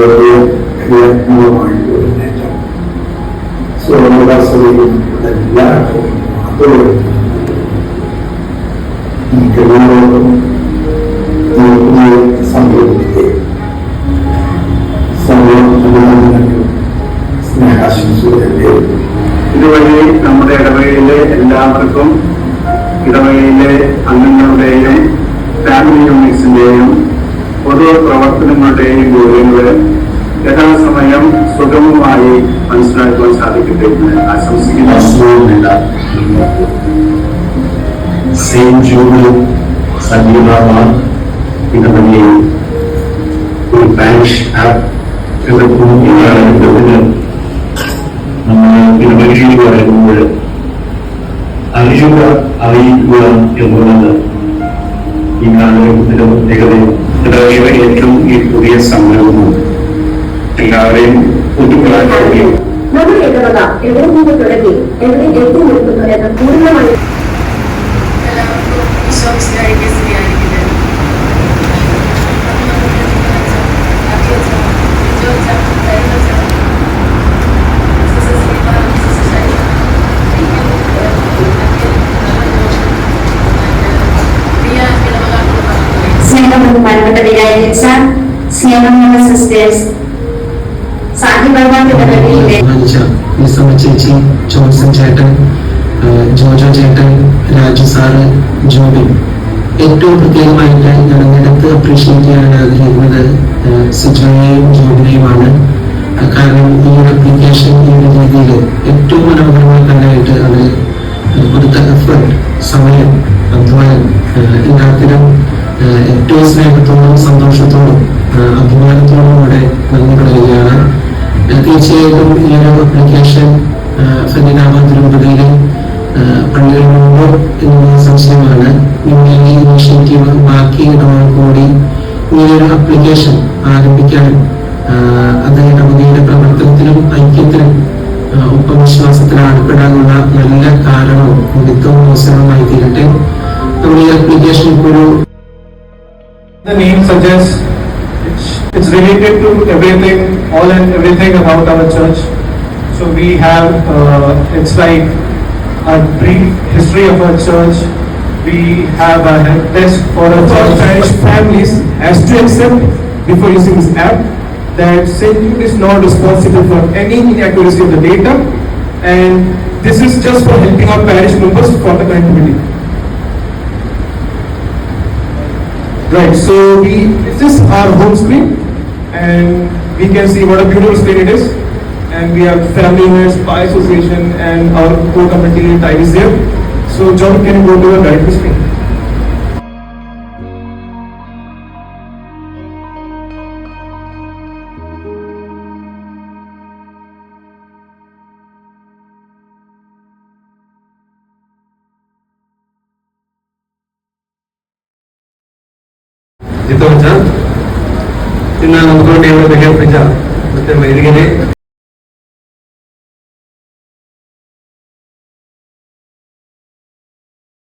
വളരെ ക്രിയാത്മകമായിട്ടുള്ള ഒരു നേട്ടം. സുവർണദാസതയിലുള്ള എല്ലാ അതോടെ നമുക്കെല്ലാവർക്കും പുതിയ സംഭവത്തിലേക്ക് സ്നേഹാശംസകളെ ഇതുവഴി നമ്മുടെ ഇടവകയിലെ എല്ലാവർക്കും ഇടവകയിലെ അംഗങ്ങളുടെയും ഫാമിലി യൂണിറ്റ്സിന്റെയും പൊതു പ്രവർത്തനങ്ങളുടെയും ജോലികൾ യഥാസമയം സുഗമമായി മനസ്സിലാക്കുവാൻ സാധിക്കട്ടെ എന്ന് ആശംസിക്കുന്നില്ല. സെയിന്റ് ജൂബിലി സജീവമായ ഇടവകയിൽ ഒരു പാരിഷ് ആപ്പ് നമ്മൾ ഇടവകയിൽ പറയുമ്പോൾ അറിയിക്കുക എന്നുള്ളത് ഈ കാലഘട്ടത്തിലെ പ്രത്യേകതയും ഇടവകയുടെ ഏറ്റവും ഈ പുതിയ സംരംഭവും എല്ലാവരെയും പൊതുക്കളാൻ കഴിയും. നമ്മുടെ ഇടവക എവിടെ നിന്ന് തുടങ്ങി എവിടെ എത്തി നിൽക്കുന്നു എന്ന പൂർണ്ണമായി ബഹുമാനപ്പെട്ട വികാരിച്ച സ്നേഹമുള്ള സിസ്റ്റേഴ്സ് നിസമ്മ ചേച്ചി, ജോൺസൺ ചേട്ടൻ, ജോജോ ചേട്ടൻ, രാജു സാറ്, ജോബിൻ, ഏറ്റവും പ്രത്യേകമായിട്ട് ഞാൻ ഇതിനകത്ത് അപ്രീഷിയേറ്റ് ചെയ്യാൻ ആഗ്രഹിക്കുന്നത് സിജോയെയും ജോബിനെയുമാണ്. കാരണം ഈ ഒരു അപ്ലിക്കേഷൻ ഈ ഒരു രീതിയിൽ ഏറ്റവും മനോഹരമാക്കാനായിട്ട് അത് കൊടുത്ത എഫേർട്ട്, സമയം, അധ്വാനം എല്ലാത്തിനും ഏറ്റവും സ്നേഹത്തോടും സന്തോഷത്തോടും അഭിമാനത്തോടും കൂടെ നന്ദി പറയുകയാണ്. തീർച്ചയായിട്ടും ഈ ഒരു അപ്ലിക്കേഷൻ ഫെനിനാബാദ് രൂപതയിൽ പള്ളിയിൽ മുമ്പ് എന്നുള്ള സംശയമാണ്. ഈ ഇനിഷ്യേറ്റീവ് ബാക്കി കൂടി ഈ ഒരു അപ്ലിക്കേഷൻ ആരംഭിക്കാനും അത് ഇടവകയുടെ പ്രവർത്തനത്തിനും ഐക്യത്തിനും ഒപ്പം വിശ്വാസത്തിന് ആൾപ്പെടാനുള്ള നല്ല കാരണവും മികത്തവും അവസരവുമായി തീരട്ടെ. നമ്മുടെ ഈ അപ്ലിക്കേഷൻ ഇപ്പോൾ ഒരു The name suggests it's related to everything, all and everything about our church. So we have, it's like a brief history of our church. We have a help desk for our church parish families as to accept before using this app that St. Jude is not responsible for any inaccuracy of the data, and this is just for helping our parish members for the connectivity. Right, so this is our home screen, and we can see what a beautiful screen it is, and we have family units, Pi Association, and our core community tie is there. So John, can you go to the directory screen? ഇന്ന് നമുക്ക് വേണ്ടി ഇവിടെ ബഹിർപ്പിച്ച മറ്റേ വൈദികരെ